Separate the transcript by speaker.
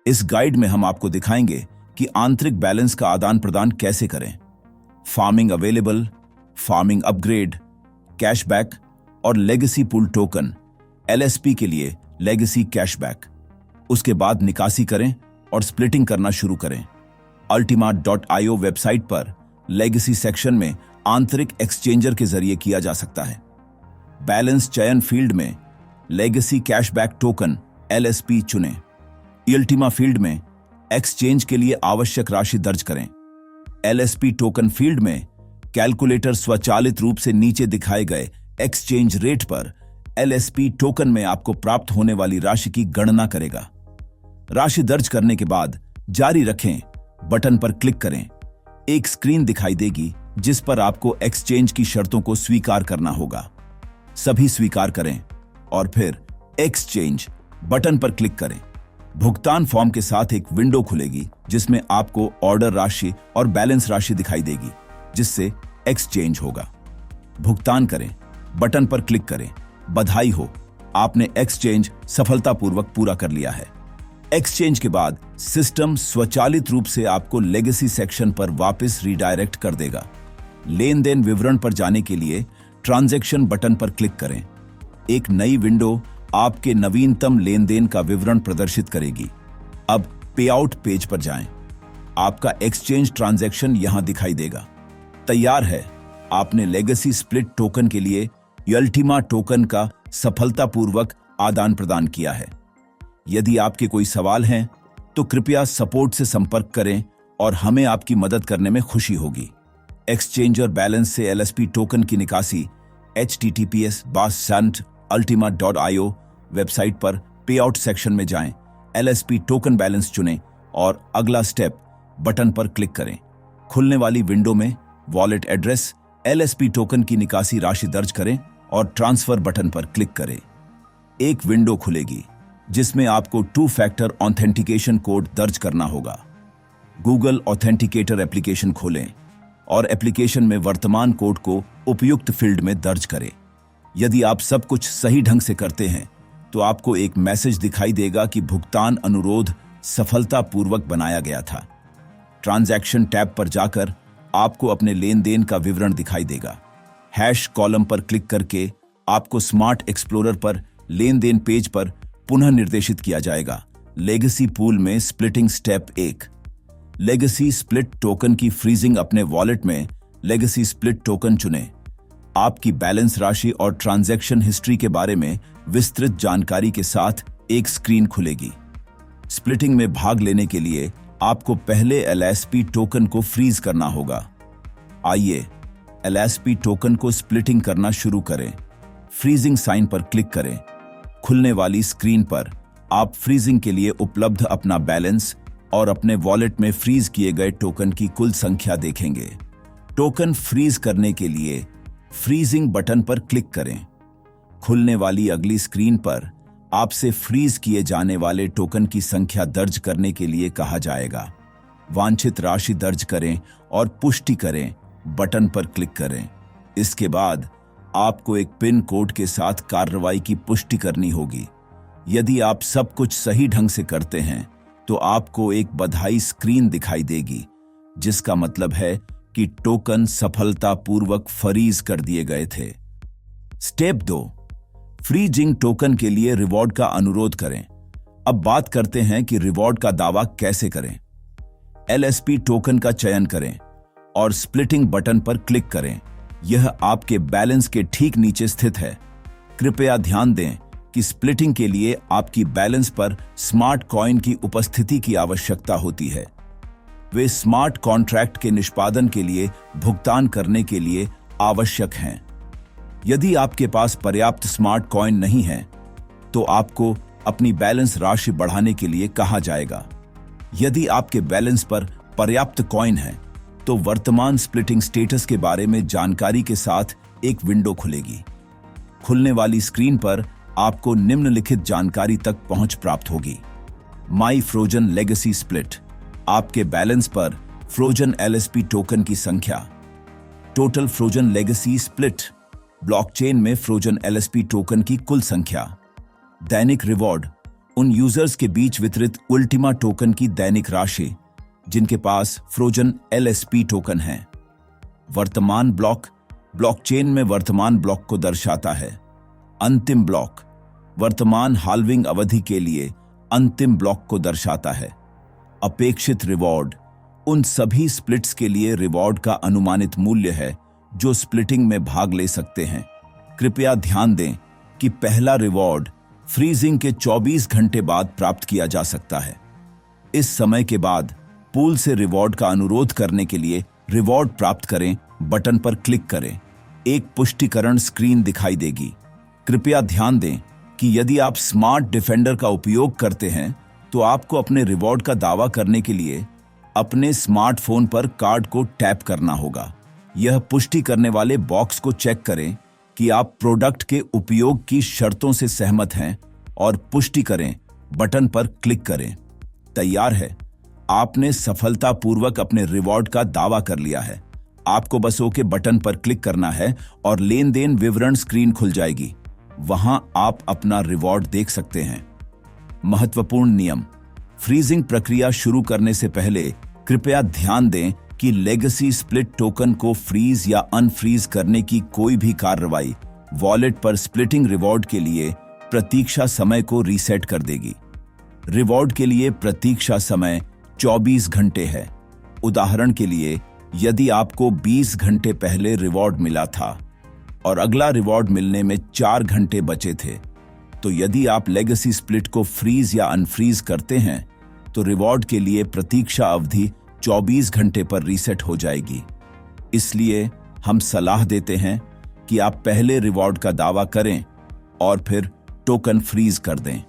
Speaker 1: इस गाइड में हम आपको दिखाएंगे कि आंतरिक बैलेंस का आदान प्रदान कैसे करें। Farming available, farming upgrade, cashback और लेगेसी पूल टोकन LSP के लिए लेगेसी कैशबैक। उसके बाद निकासी करें और स्प्लिटिंग करना शुरू करें। Ultima.io वेबसाइट पर लेगेसी सेक्शन में आंतरिक एक्सचेंजर के जरिए किया जा सकता है। बैलेंस चयन फील्ड में लेगेसी कैशबैक टोकन LSP चुनें। Ultima फील्ड में एक्सचेंज के लिए आवश्यक राशि दर्ज करें। LSP टोकन फील्ड में कैलकुलेटर स्वचालित रूप से नीचे दिखाए गए एक्सचेंज रेट पर LSP टोकन में आपको प्राप्त होने वाली राशि की गणना करेगा। राशि दर्ज करने के बाद जारी रखें बटन पर क्लिक करें। एक स्क्रीन दिखाई देगी जिस पर आपको एक्सचेंज की शर्तों को स्वीकार करना होगा। सभी स्वीकार करें और फिर एक्सचेंज बटन पर क्लिक करें। भुगतान फॉर्म के साथ एक विंडो खुलेगी जिसमें आपको ऑर्डर राशि और बैलेंस राशि दिखाई देगी जिससे एक्सचेंज होगा। भुगतान करें बटन पर क्लिक करें। बधाई हो, आपने एक्सचेंज सफलतापूर्वक पूरा कर लिया है। एक्सचेंज के बाद सिस्टम स्वचालित रूप से आपको लेगेसी सेक्शन पर वापस रीडायरेक्ट कर देगा। लेन देन विवरण पर जाने के लिए ट्रांजैक्शन बटन पर क्लिक करें। एक नई विंडो आपके नवीनतम लेन देन का विवरण प्रदर्शित करेगी। अब पेआउट पेज पर जाएं। आपका एक्सचेंज ट्रांजैक्शन यहां दिखाई देगा। तैयार है, आपने लेगेसी स्प्लिट टोकन के लिए Ultima टोकन का सफलतापूर्वक आदान प्रदान किया है। यदि आपके कोई सवाल हैं तो कृपया सपोर्ट से संपर्क करें और हमें आपकी मदद करने में खुशी होगी। एक्सचेंजर बैलेंस से LSP टोकन की निकासी https://ultima.io वेबसाइट पर पेआउट सेक्शन में जाएं, LSP टोकन बैलेंस चुनें और अगला स्टेप बटन पर क्लिक करें। खुलने वाली विंडो में वॉलेट एड्रेस, LSP टोकन की निकासी राशि दर्ज करें और ट्रांसफर बटन पर क्लिक करें। एक विंडो खुलेगी जिसमें आपको 2 फैक्टर ऑथेंटिकेशन कोड दर्ज करना होगा। गूगल ऑथेंटिकेटर एप्लीकेशन खोलें और एप्लीकेशन में वर्तमान कोड को उपयुक्त फील्ड में दर्ज करें। यदि आप सब कुछ सही ढंग से करते हैं तो आपको एक मैसेज दिखाई देगा कि भुगतान अनुरोध सफलतापूर्वक बनाया गया था। ट्रांजैक्शन टैब पर जाकर आपको अपने लेन देन का विवरण दिखाई देगा। हैश कॉलम पर क्लिक करके आपको स्मार्ट एक्सप्लोरर पर लेन देन पेज पर पुनः निर्देशित किया जाएगा। लेगेसी पूल में splitting step 1। Legacy split token की फ्रीजिंग। अपने वॉलेट में लेगेसी स्प्लिट टोकन चुनें। आपकी बैलेंस राशि और ट्रांजैक्शन हिस्ट्री के बारे में विस्तृत जानकारी के साथ एक स्क्रीन खुलेगी। स्प्लिटिंग में भाग लेने के लिए आपको पहले LSP टोकन को फ्रीज करना होगा। आइए LSP टोकन को स्प्लिटिंग करना शुरू करें। फ्रीजिंग साइन पर क्लिक करें। खुलने वाली स्क्रीन पर आप फ्रीजिंग के लिए उपलब्ध अपना बैलेंस और अपने वॉलेट में फ्रीज किए गए टोकन की कुल संख्या देखेंगे। टोकन फ्रीज करने के लिए फ्रीजिंग बटन पर क्लिक करें। खुलने वाली अगली स्क्रीन पर आपसे फ्रीज किए जाने वाले टोकन की संख्या दर्ज करने के लिए कहा जाएगा। वांछित राशि दर्ज करें और पुष्टि करें बटन पर क्लिक करें। इसके बाद आपको एक पिन कोड के साथ कार्रवाई की पुष्टि करनी होगी। यदि आप सब कुछ सही ढंग से करते हैं तो आपको एक बधाई स्क्रीन दिखाई देगी जिसका मतलब है कि टोकन सफलतापूर्वक फ्रीज कर दिए गए थे। स्टेप 2, फ्रीजिंग टोकन के लिए रिवॉर्ड का अनुरोध करें। अब बात करते हैं कि रिवॉर्ड का दावा कैसे करें। LSP टोकन का चयन करें और स्प्लिटिंग बटन पर क्लिक करें। यह आपके बैलेंस के ठीक नीचे स्थित है। कृपया ध्यान दें कि स्प्लिटिंग के लिए आपकी बैलेंस पर स्मार्ट कॉइन की उपस्थिति की आवश्यकता होती है। वे स्मार्ट कॉन्ट्रैक्ट के निष्पादन के लिए भुगतान करने के लिए आवश्यक हैं। यदि आपके पास पर्याप्त स्मार्ट कॉइन नहीं है तो आपको अपनी बैलेंस राशि बढ़ाने के लिए कहा जाएगा। यदि आपके बैलेंस पर पर्याप्त कॉइन है तो वर्तमान स्प्लिटिंग स्टेटस के बारे में जानकारी के साथ एक विंडो खुलेगी। खुलने वाली स्क्रीन पर आपको निम्नलिखित जानकारी तक पहुंच प्राप्त होगी। माई फ्रोजन लेगेसी स्प्लिट, आपके बैलेंस पर फ्रोजन LSP टोकन की संख्या। Total frozen legacy split, blockchain में फ्रोजन LSP टोकन की कुल संख्या। दैनिक रिवॉर्ड उन यूजर्स के बीच वितरित उल्टीमा टोकन की दैनिक राशि जिनके पास फ्रोजन LSP टोकन है। वर्तमान ब्लॉक ब्लॉकचेन में वर्तमान ब्लॉक को दर्शाता है। अंतिम ब्लॉक वर्तमान हाल्विंग अवधि के लिए अंतिम ब्लॉक को दर्शाता है। अपेक्षित रिवॉर्ड उन सभी स्प्लिट्स के लिए रिवॉर्ड का अनुमानित मूल्य है जो स्प्लिटिंग में भाग ले सकते हैं। कृपया ध्यान दें कि पहला रिवॉर्ड फ्रीजिंग के 24 घंटे बाद प्राप्त किया जा सकता है। इस समय के बाद पूल से रिवॉर्ड का अनुरोध करने के लिए रिवॉर्ड प्राप्त करें बटन पर क्लिक करें। एक पुष्टिकरण स्क्रीन दिखाई देगी। कृपया ध्यान दें कि यदि आप स्मार्ट डिफेंडर का उपयोग करते हैं तो आपको अपने रिवॉर्ड का दावा करने के लिए अपने स्मार्टफोन पर कार्ड को टैप करना होगा। यह पुष्टि करने वाले बॉक्स को चेक करें कि आप प्रोडक्ट के उपयोग की शर्तों से सहमत हैं और पुष्टि करें बटन पर क्लिक करें। तैयार है, आपने सफलतापूर्वक अपने रिवॉर्ड का दावा कर लिया है। आपको बस ओके बटन पर क्लिक करना है और लेन देन विवरण स्क्रीन खुल जाएगी। वहां आप अपना रिवॉर्ड देख सकते हैं। महत्वपूर्ण नियम, फ्रीजिंग प्रक्रिया शुरू करने से पहले कृपया ध्यान दें कि लेगेसी स्प्लिट टोकन को फ्रीज या अनफ्रीज करने की कोई भी कार्रवाई वॉलेट पर स्प्लिटिंग रिवॉर्ड के लिए प्रतीक्षा समय को रीसेट कर देगी। रिवॉर्ड के लिए प्रतीक्षा समय 24 घंटे है। उदाहरण के लिए, यदि आपको 20 घंटे पहले रिवॉर्ड मिला था और अगला रिवॉर्ड मिलने में 4 घंटे बचे थे, तो यदि आप लेगेसी स्प्लिट को फ्रीज या अनफ्रीज करते हैं तो रिवॉर्ड के लिए प्रतीक्षा अवधि 24 घंटे पर रीसेट हो जाएगी। इसलिए हम सलाह देते हैं कि आप पहले रिवॉर्ड का दावा करें और फिर टोकन फ्रीज कर दें।